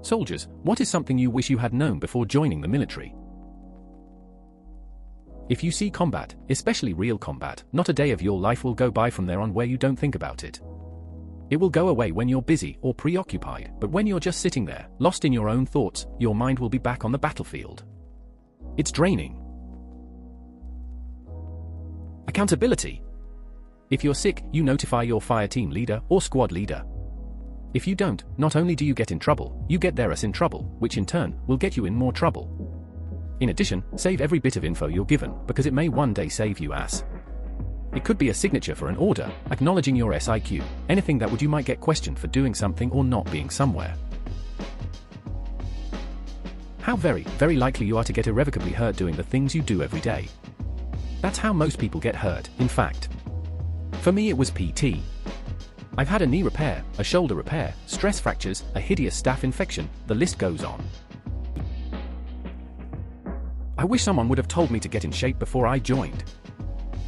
Soldiers, what is something you wish you had known before joining the military? If you see combat, especially real combat, not a day of your life will go by from there on where you don't think about it. It will go away when you're busy or preoccupied, but when you're just sitting there, lost in your own thoughts, your mind will be back on the battlefield. It's draining. Accountability. If you're sick, you notify your fire team leader or squad leader. If you don't, not only do you get in trouble, you get their ass in trouble, which in turn will get you in more trouble. In addition, save every bit of info you're given, because it may one day save you ass. It could be a signature for an order, acknowledging your SIQ, anything that you might get questioned for doing something or not being somewhere. How very likely you are to get irrevocably hurt doing the things you do every day. That's how most people get hurt, in fact. For me it was PT. I've had a knee repair, a shoulder repair, stress fractures, a hideous staph infection, the list goes on. I wish someone would have told me to get in shape before I joined.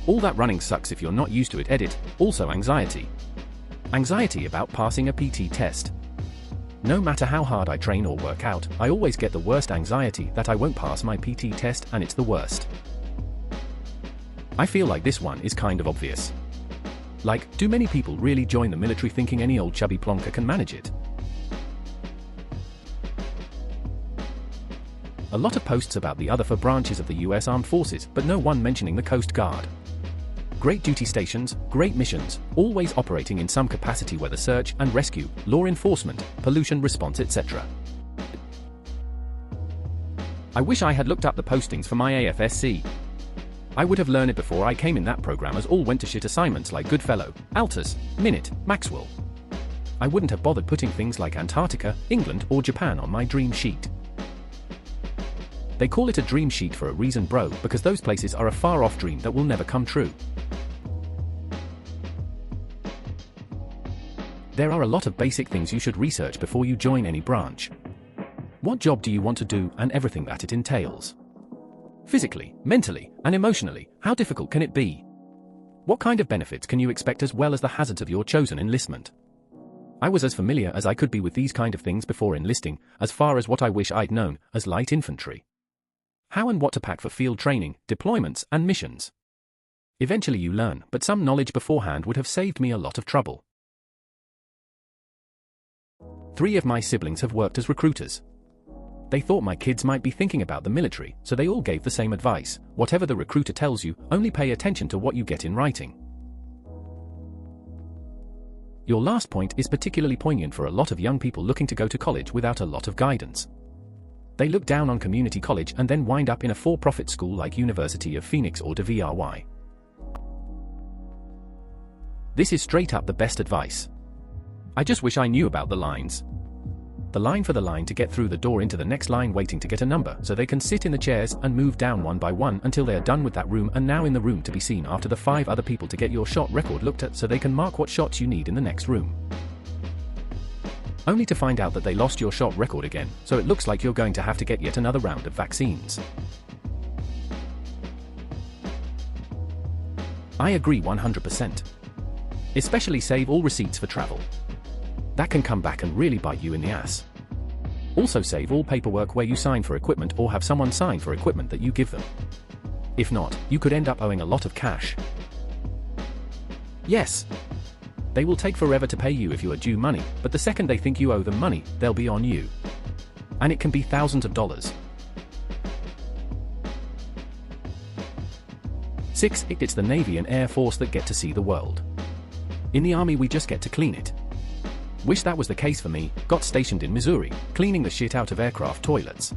All that running sucks if you're not used to it. Edit. Also anxiety. Anxiety about passing a PT test. No matter how hard I train or work out, I always get the worst anxiety that I won't pass my PT test, and it's the worst. I feel like this one is kind of obvious. Like, do many people really join the military thinking any old chubby plonker can manage it? A lot of posts about the other 4 branches of the US Armed Forces, but no one mentioning the Coast Guard. Great duty stations, great missions, always operating in some capacity, whether search and rescue, law enforcement, pollution response, etc. I wish I had looked up the postings for my AFSC. I would have learned it before I came in that program, as all went to shit assignments like Goodfellow, Altus, Minute, Maxwell. I wouldn't have bothered putting things like Antarctica, England or Japan on my dream sheet. They call it a dream sheet for a reason, bro, because those places are a far-off dream that will never come true. There are a lot of basic things you should research before you join any branch. What job do you want to do, and everything that it entails? Physically, mentally, and emotionally, how difficult can it be? What kind of benefits can you expect, as well as the hazards of your chosen enlistment? I was as familiar as I could be with these kind of things before enlisting, as far as what I wish I'd known, as light infantry. How and what to pack for field training, deployments, and missions. Eventually you learn, but some knowledge beforehand would have saved me a lot of trouble. 3 of my siblings have worked as recruiters. They thought my kids might be thinking about the military, so they all gave the same advice: whatever the recruiter tells you, only pay attention to what you get in writing. Your last point is particularly poignant for a lot of young people looking to go to college without a lot of guidance. They look down on community college and then wind up in a for-profit school like University of Phoenix or DeVry. This is straight up the best advice. I just wish I knew about the lines. The line for the line to get through the door into the next line, waiting to get a number so they can sit in the chairs and move down one by one until they are done with that room, and now in the room to be seen after the 5 other people to get your shot record looked at so they can mark what shots you need in the next room. Only to find out that they lost your shot record again, so it looks like you're going to have to get yet another round of vaccines. I agree 100%. Especially save all receipts for travel. That can come back and really bite you in the ass. Also save all paperwork where you sign for equipment or have someone sign for equipment that you give them. If not, you could end up owing a lot of cash. Yes. They will take forever to pay you if you are due money, but the second they think you owe them money, they'll be on you. And it can be thousands of dollars. 6. It's the Navy and Air Force that get to see the world. In the Army we just get to clean it. Wish that was the case for me. Got stationed in Missouri, cleaning the shit out of aircraft toilets.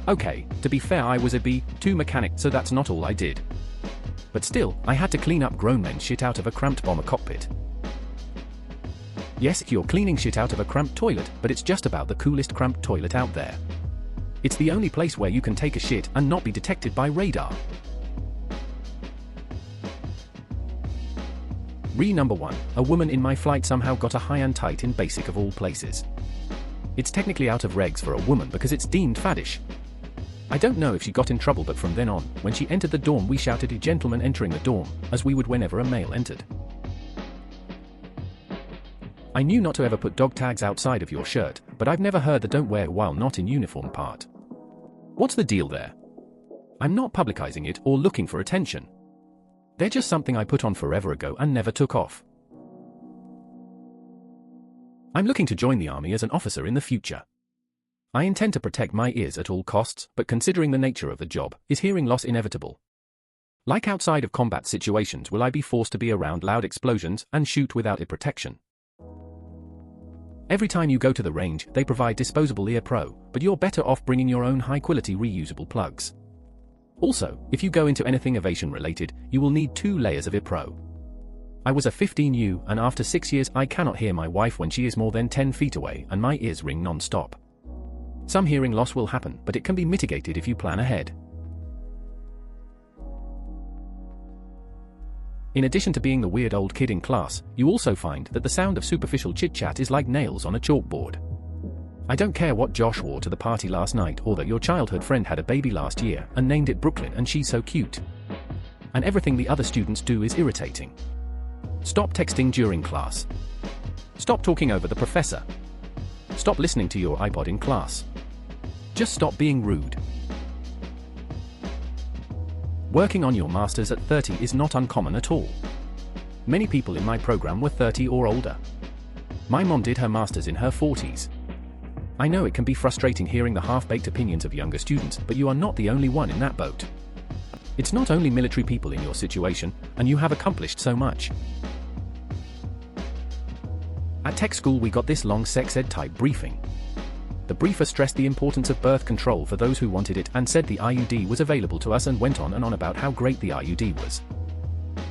Okay, to be fair, I was a B-2 mechanic, so that's not all I did. But still, I had to clean up grown men shit out of a cramped bomber cockpit. Yes, you're cleaning shit out of a cramped toilet, but it's just about the coolest cramped toilet out there. It's the only place where you can take a shit and not be detected by radar. Number 1, a woman in my flight somehow got a high and tight in basic of all places. It's technically out of regs for a woman because it's deemed faddish. I don't know if she got in trouble, but from then on, when she entered the dorm we shouted "a gentleman entering the dorm," as we would whenever a male entered. I knew not to ever put dog tags outside of your shirt, but I've never heard the don't wear while not in uniform part. What's the deal there? I'm not publicizing it or looking for attention. They're just something I put on forever ago and never took off. I'm looking to join the army as an officer in the future. I intend to protect my ears at all costs, but considering the nature of the job, is hearing loss inevitable? Like outside of combat situations, will I be forced to be around loud explosions and shoot without ear protection? Every time you go to the range, they provide disposable ear pro, but you're better off bringing your own high-quality reusable plugs. Also, if you go into anything aviation related, you will need 2 layers of ear pro. I was a 15U, and after 6 years I cannot hear my wife when she is more than 10 feet away and my ears ring non-stop. Some hearing loss will happen, but it can be mitigated if you plan ahead. In addition to being the weird old kid in class, you also find that the sound of superficial chit-chat is like nails on a chalkboard. I don't care what Josh wore to the party last night or that your childhood friend had a baby last year and named it Brooklyn and she's so cute. And everything the other students do is irritating. Stop texting during class. Stop talking over the professor. Stop listening to your iPod in class. Just stop being rude. Working on your masters at 30 is not uncommon at all. Many people in my program were 30 or older. My mom did her masters in her 40s. I know it can be frustrating hearing the half-baked opinions of younger students, but you are not the only one in that boat. It's not only military people in your situation, and you have accomplished so much. At tech school we got this long sex ed type briefing. The briefer stressed the importance of birth control for those who wanted it and said the IUD was available to us and went on and on about how great the IUD was.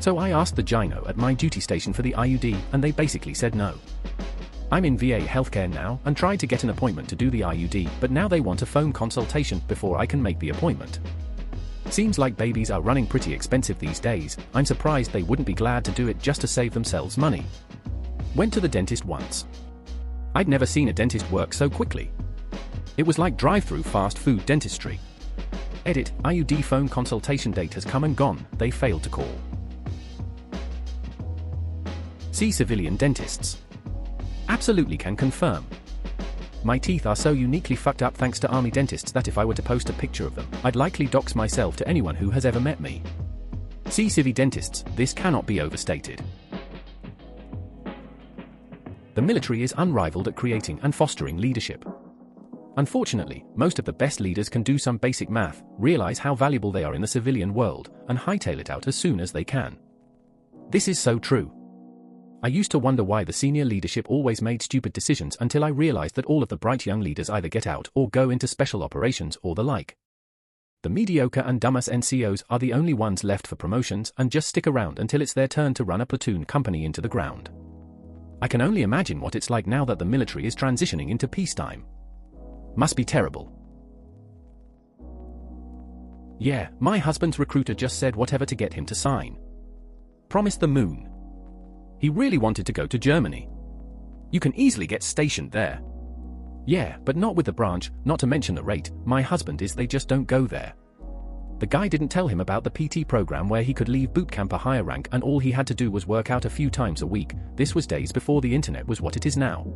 So I asked the gyno at my duty station for the IUD and they basically said no. I'm in VA healthcare now and tried to get an appointment to do the IUD, but now they want a phone consultation before I can make the appointment. Seems like babies are running pretty expensive these days. I'm surprised they wouldn't be glad to do it just to save themselves money. Went to the dentist once. I'd never seen a dentist work so quickly. It was like drive-through fast food dentistry. Edit, IUD phone consultation date has come and gone, they failed to call. See civilian dentists. Absolutely can confirm. My teeth are so uniquely fucked up thanks to army dentists that if I were to post a picture of them, I'd likely dox myself to anyone who has ever met me. See civvy dentists, this cannot be overstated. The military is unrivaled at creating and fostering leadership. Unfortunately, most of the best leaders can do some basic math, realize how valuable they are in the civilian world, and hightail it out as soon as they can. This is so true. I used to wonder why the senior leadership always made stupid decisions until I realized that all of the bright young leaders either get out or go into special operations or the like. The mediocre and dumbass NCOs are the only ones left for promotions and just stick around until it's their turn to run a platoon company into the ground. I can only imagine what it's like now that the military is transitioning into peacetime. Must be terrible. Yeah, my husband's recruiter just said whatever to get him to sign. Promised the moon. He really wanted to go to Germany. You can easily get stationed there. Yeah, but not with the branch, not to mention the rate. My husband is they just don't go there. The guy didn't tell him about the PT program where he could leave boot camp a higher rank and all he had to do was work out a few times a week. This was days before the internet was what it is now.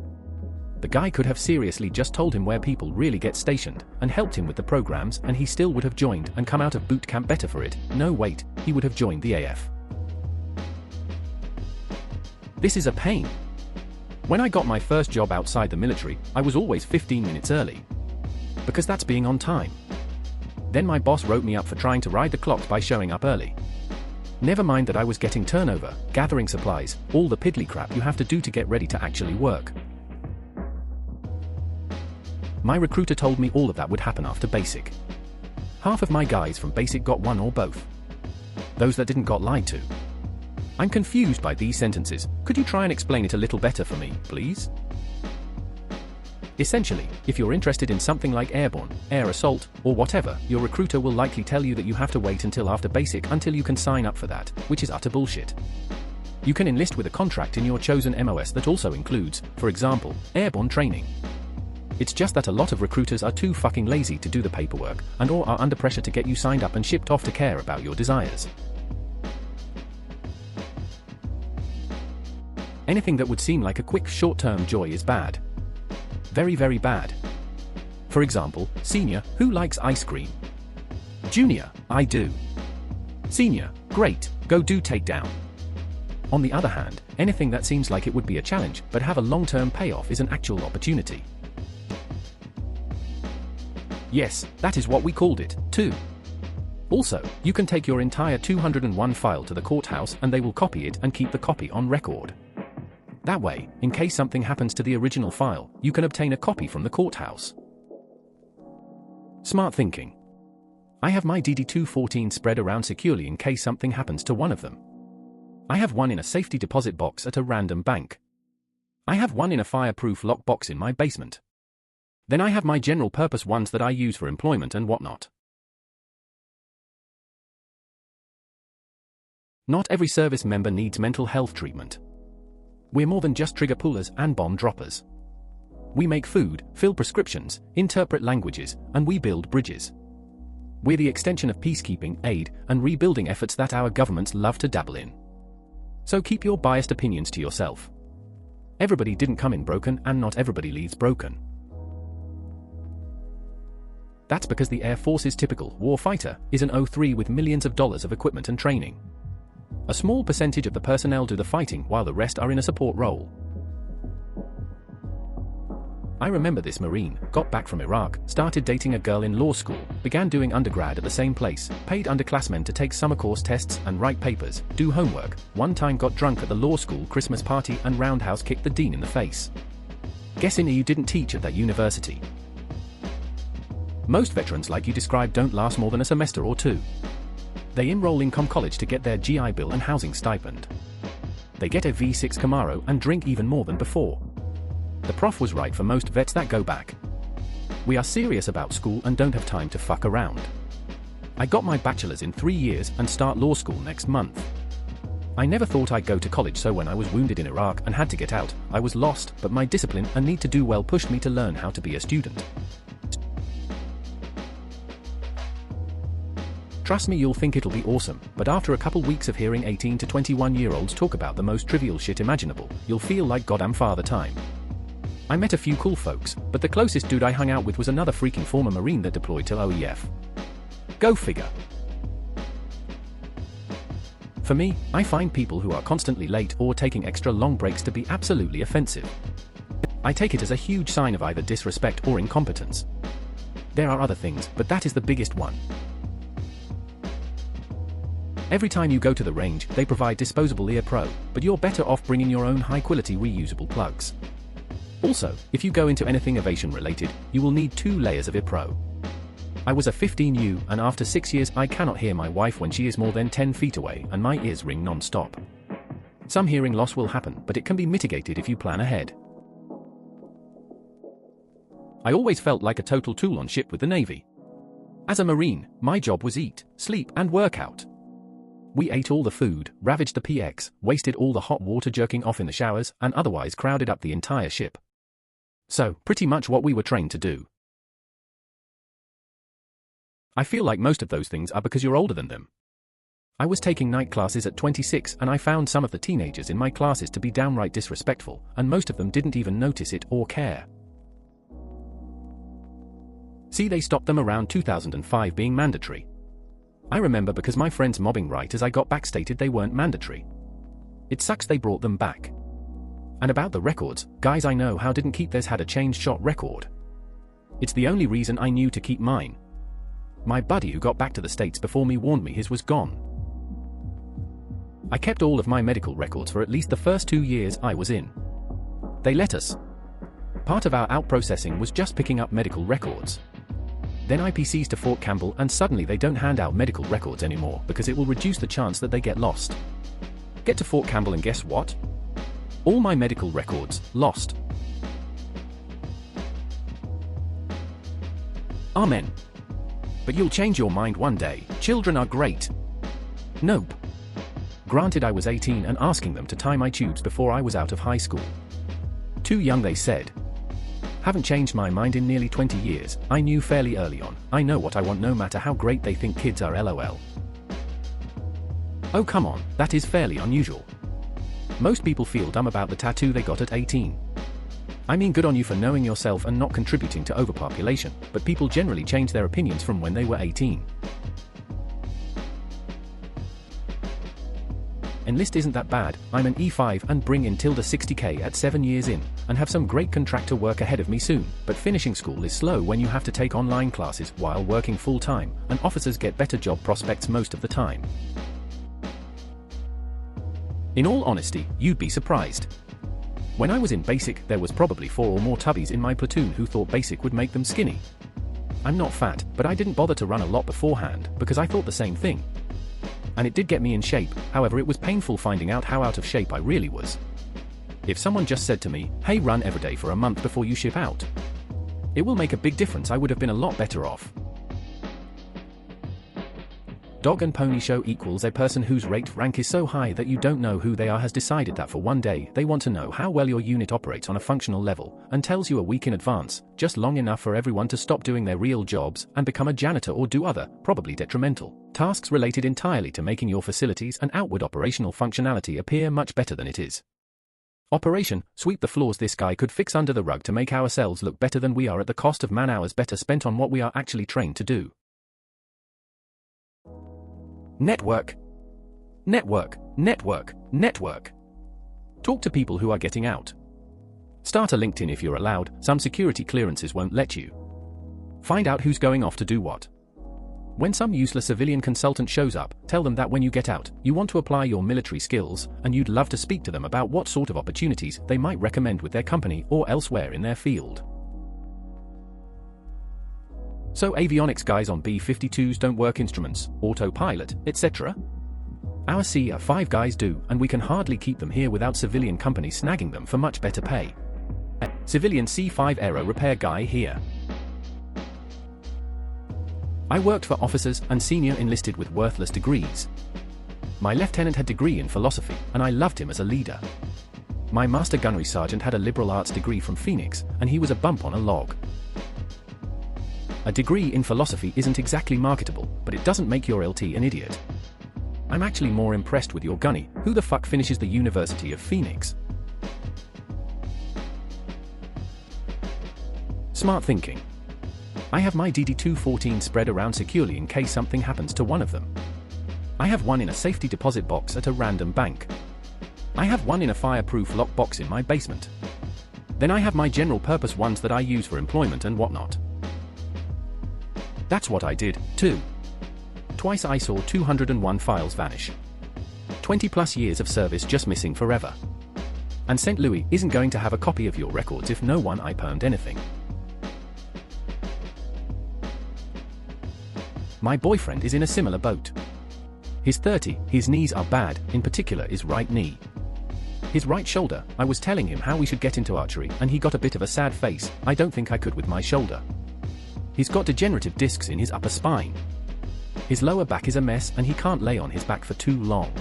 The guy could have seriously just told him where people really get stationed, and helped him with the programs, and he still would have joined and come out of boot camp better for it. No wait, he would have joined the AF. This is a pain. When I got my first job outside the military, I was always 15 minutes early. Because that's being on time. Then my boss wrote me up for trying to ride the clock by showing up early. Never mind that I was getting turnover, gathering supplies, all the piddly crap you have to do to get ready to actually work. My recruiter told me all of that would happen after basic. Half of my guys from basic got one or both. Those that didn't got lied to. I'm confused by these sentences. Could you try and explain it a little better for me, please? Essentially, if you're interested in something like airborne, air assault, or whatever, your recruiter will likely tell you that you have to wait until after basic until you can sign up for that, which is utter bullshit. You can enlist with a contract in your chosen MOS that also includes, for example, airborne training. It's just that a lot of recruiters are too fucking lazy to do the paperwork, and or are under pressure to get you signed up and shipped off to care about your desires. Anything that would seem like a quick short-term joy is bad. Very, very bad. For example, senior, who likes ice cream? Junior, I do. Senior, great, go do takedown. On the other hand, anything that seems like it would be a challenge but have a long-term payoff is an actual opportunity. Yes, that is what we called it, too. Also, you can take your entire 201 file to the courthouse and they will copy it and keep the copy on record. That way, in case something happens to the original file, you can obtain a copy from the courthouse. Smart thinking. I have my DD-214 spread around securely in case something happens to one of them. I have one in a safety deposit box at a random bank. I have one in a fireproof lockbox in my basement. Then I have my general purpose ones that I use for employment and whatnot. Not every service member needs mental health treatment. We're more than just trigger pullers and bomb droppers. We make food, fill prescriptions, interpret languages, and we build bridges. We're the extension of peacekeeping, aid, and rebuilding efforts that our governments love to dabble in. So keep your biased opinions to yourself. Everybody didn't come in broken and not everybody leaves broken. That's because the Air Force's typical warfighter is an O3 with millions of dollars of equipment and training. A small percentage of the personnel do the fighting while the rest are in a support role. I remember this Marine, got back from Iraq, started dating a girl in law school, began doing undergrad at the same place, paid underclassmen to take summer course tests and write papers, do homework, one time got drunk at the law school Christmas party and roundhouse kicked the dean in the face. Guessing you didn't teach at that university. Most veterans like you described don't last more than a semester or two. They enroll in college to get their GI Bill and housing stipend. They get a V6 Camaro and drink even more than before. The prof was right for most vets that go back. We are serious about school and don't have time to fuck around. I got my bachelor's in 3 years and start law school next month. I never thought I'd go to college, so when I was wounded in Iraq and had to get out, I was lost, but my discipline and need to do well pushed me to learn how to be a student. Trust me, you'll think it'll be awesome, but after a couple weeks of hearing 18 to 21-year-olds talk about the most trivial shit imaginable, you'll feel like goddamn father time. I met a few cool folks, but the closest dude I hung out with was another freaking former Marine that deployed to OEF. Go figure. For me, I find people who are constantly late or taking extra long breaks to be absolutely offensive. I take it as a huge sign of either disrespect or incompetence. There are other things, but that is the biggest one. Every time you go to the range, they provide disposable ear pro, but you're better off bringing your own high-quality reusable plugs. Also, if you go into anything aviation related, you will need 2 layers of ear pro. I was a 15U and after 6 years I cannot hear my wife when she is more than 10 feet away and my ears ring non-stop. Some hearing loss will happen, but it can be mitigated if you plan ahead. I always felt like a total tool on ship with the Navy. As a Marine, my job was eat, sleep, and work out. We ate all the food, ravaged the PX, wasted all the hot water jerking off in the showers, and otherwise crowded up the entire ship. So, pretty much what we were trained to do. I feel like most of those things are because you're older than them. I was taking night classes at 26 and I found some of the teenagers in my classes to be downright disrespectful, and most of them didn't even notice it or care. See, they stopped them around 2005 being mandatory. I remember because my friends mobbing right as I got back stated they weren't mandatory. It sucks they brought them back. And about the records, guys I know how didn't keep theirs had a changed shot record. It's the only reason I knew to keep mine. My buddy who got back to the States before me warned me his was gone. I kept all of my medical records for at least the first 2 years I was in. They let us. Part of our out-processing was just picking up medical records. Then IPCs to Fort Campbell and suddenly they don't hand out medical records anymore because it will reduce the chance that they get lost. Get to Fort Campbell and guess what? All my medical records, lost. Amen. But you'll change your mind one day, children are great. Nope. Granted, I was 18 and asking them to tie my tubes before I was out of high school. Too young, they said. Haven't changed my mind in nearly 20 years, I knew fairly early on, I know what I want no matter how great they think kids are, lol. Oh come on, that is fairly unusual. Most people feel dumb about the tattoo they got at 18. I mean, good on you for knowing yourself and not contributing to overpopulation, but people generally change their opinions from when they were 18. Enlist isn't that bad. I'm an E5 and bring in tilde 60k at 7 years in, and have some great contractor work ahead of me soon, but finishing school is slow when you have to take online classes while working full-time, and officers get better job prospects most of the time. In all honesty, you'd be surprised. When I was in basic, there was probably 4 or more tubbies in my platoon who thought basic would make them skinny. I'm not fat, but I didn't bother to run a lot beforehand, because I thought the same thing. And it did get me in shape, however it was painful finding out how out of shape I really was. If someone just said to me, hey, run every day for a month before you ship out, it will make a big difference. I would have been a lot better off. Dog and pony show equals a person whose rank is so high that you don't know who they are has decided that for one day they want to know how well your unit operates on a functional level, and tells you a week in advance, just long enough for everyone to stop doing their real jobs and become a janitor or do other, probably detrimental, tasks related entirely to making your facilities and outward operational functionality appear much better than it is. Operation, sweep the floors. This guy could fix under the rug to make ourselves look better than we are at the cost of man-hours better spent on what we are actually trained to do. Network. Network, network, network. Talk to people who are getting out. Start a LinkedIn if you're allowed. Some security clearances won't let you. Find out who's going off to do what. When some useless civilian consultant shows up, tell them that when you get out, you want to apply your military skills, and you'd love to speak to them about what sort of opportunities they might recommend with their company or elsewhere in their field. So avionics guys on B-52s don't work instruments, autopilot, etc.? Our CR5 guys do, and we can hardly keep them here without civilian companies snagging them for much better pay. Civilian C5 aero repair guy here. I worked for officers and senior enlisted with worthless degrees. My lieutenant had a degree in philosophy, and I loved him as a leader. My master gunnery sergeant had a liberal arts degree from Phoenix, and he was a bump on a log. A degree in philosophy isn't exactly marketable, but it doesn't make your LT an idiot. I'm actually more impressed with your gunny. Who the fuck finishes the University of Phoenix? Smart thinking. I have my DD-214 spread around securely in case something happens to one of them. I have one in a safety deposit box at a random bank. I have one in a fireproof lockbox in my basement. Then I have my general purpose ones that I use for employment and whatnot. That's what I did, too. Twice I saw 201 files vanish. 20 plus years of service just missing forever. And St. Louis isn't going to have a copy of your records if no one IPerned anything. My boyfriend is in a similar boat. He's 30, his knees are bad, in particular his right knee. His right shoulder, I was telling him how we should get into archery and he got a bit of a sad face. I don't think I could with my shoulder. He's got degenerative discs in his upper spine. His lower back is a mess and he can't lay on his back for too long.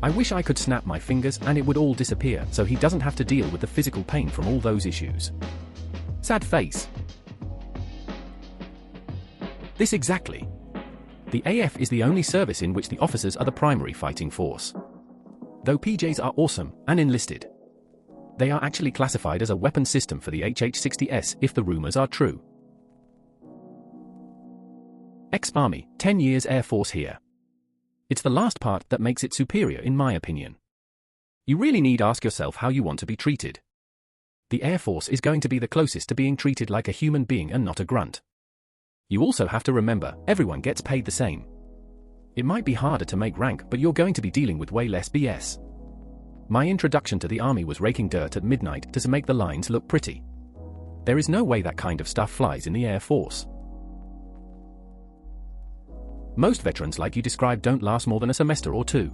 I wish I could snap my fingers and it would all disappear so he doesn't have to deal with the physical pain from all those issues. Sad face. This exactly. The AF is the only service in which the officers are the primary fighting force. Though PJs are awesome and enlisted, they are actually classified as a weapon system for the HH-60S if the rumors are true. Ex-Army, 10 years Air Force here. It's the last part that makes it superior in my opinion. You really need to ask yourself how you want to be treated. The Air Force is going to be the closest to being treated like a human being and not a grunt. You also have to remember, everyone gets paid the same. It might be harder to make rank, but you're going to be dealing with way less BS. My introduction to the Army was raking dirt at midnight to make the lines look pretty. There is no way that kind of stuff flies in the Air Force. Most veterans like you described don't last more than a semester or two.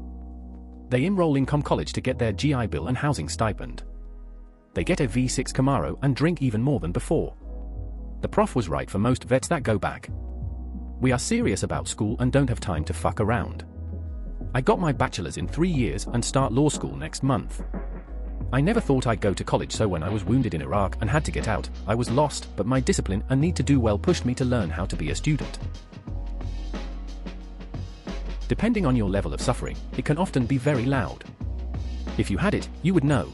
They enroll in college to get their GI Bill and housing stipend. They get a V6 Camaro and drink even more than before. The prof was right for most vets that go back. We are serious about school and don't have time to fuck around. I got my bachelor's in 3 years and start law school next month. I never thought I'd go to college, so when I was wounded in Iraq and had to get out, I was lost, but my discipline and need to do well pushed me to learn how to be a student. Depending on your level of suffering, it can often be very loud. If you had it, you would know.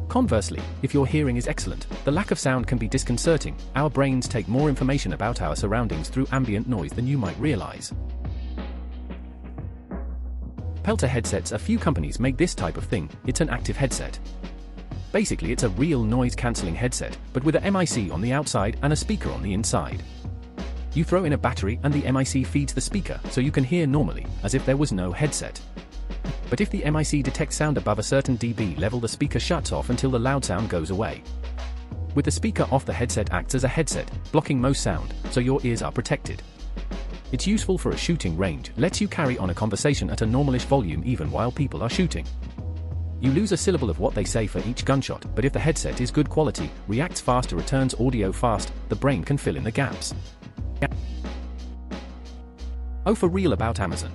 Conversely, if your hearing is excellent, the lack of sound can be disconcerting. Our brains take more information about our surroundings through ambient noise than you might realize. Pelter headsets. A few companies make this type of thing. It's an active headset. Basically, it's a real noise-cancelling headset, but with a MIC on the outside and a speaker on the inside. You throw in a battery and the MIC feeds the speaker, so you can hear normally, as if there was no headset. But if the MIC detects sound above a certain dB level, the speaker shuts off until the loud sound goes away. With the speaker off, the headset acts as a headset, blocking most sound, so your ears are protected. It's useful for a shooting range, lets you carry on a conversation at a normalish volume even while people are shooting. You lose a syllable of what they say for each gunshot, but if the headset is good quality, reacts fast, returns audio fast, the brain can fill in the gaps. Oh, for real about Amazon.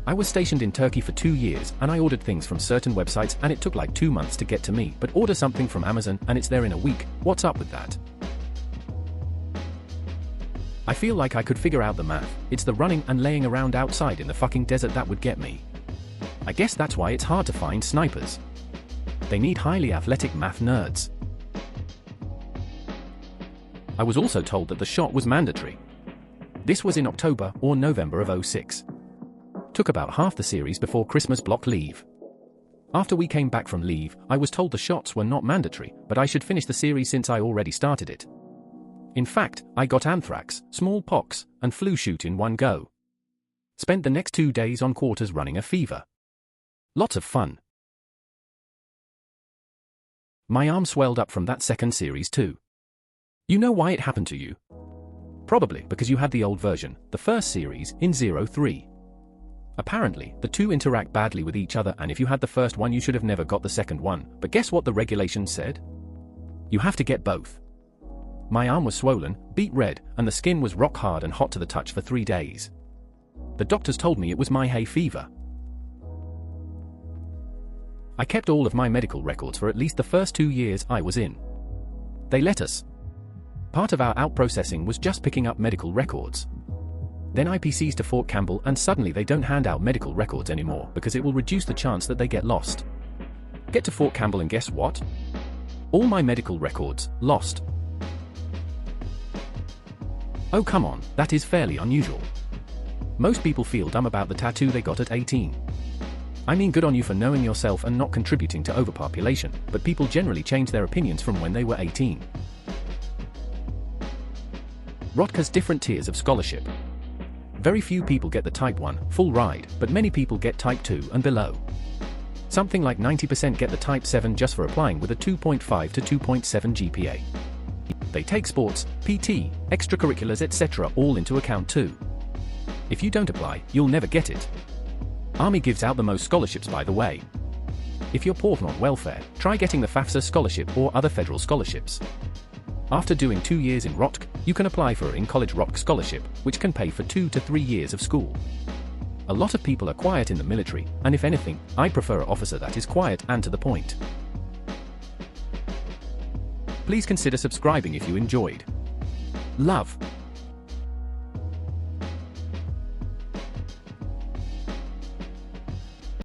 I was stationed in Turkey for 2 years, and I ordered things from certain websites and it took like 2 months to get to me, but order something from Amazon and it's there in a week. What's up with that? I feel like I could figure out the math. It's the running and laying around outside in the fucking desert that would get me. I guess that's why it's hard to find snipers. They need highly athletic math nerds. I was also told that the shot was mandatory. This was in October or November of '06. Took about half the series before Christmas block leave. After we came back from leave, I was told the shots were not mandatory, but I should finish the series since I already started it. In fact, I got anthrax, smallpox, and flu shot in one go. Spent the next 2 days on quarters running a fever. Lots of fun. My arm swelled up from that second series too. You know why it happened to you? Probably because you had the old version, the first series, in 03. Apparently, the two interact badly with each other, and if you had the first one you should have never got the second one, but guess what the regulations said? You have to get both. My arm was swollen, beet red, and the skin was rock hard and hot to the touch for 3 days. The doctors told me it was my hay fever. I kept all of my medical records for at least the first 2 years I was in. They let us. Part of our out-processing was just picking up medical records. Then IPCs to Fort Campbell, and suddenly they don't hand out medical records anymore because it will reduce the chance that they get lost. Get to Fort Campbell and guess what? All my medical records, lost. Oh come on, that is fairly unusual. Most people feel dumb about the tattoo they got at 18. I mean, good on you for knowing yourself and not contributing to overpopulation, but people generally change their opinions from when they were 18. Rotka's different tiers of scholarship. Very few people get the Type 1, full ride, but many people get Type 2 and below. Something like 90% get the Type 7 just for applying with a 2.5 to 2.7 GPA. They take sports, PT, extracurriculars etc. all into account too. If you don't apply, you'll never get it. Army gives out the most scholarships, by the way. If you're poor on welfare, try getting the FAFSA scholarship or other federal scholarships. After doing 2 years in ROTC, you can apply for an in-college ROTC scholarship, which can pay for 2 to 3 years of school. A lot of people are quiet in the military, and if anything, I prefer an officer that is quiet and to the point. Please consider subscribing if you enjoyed. Love.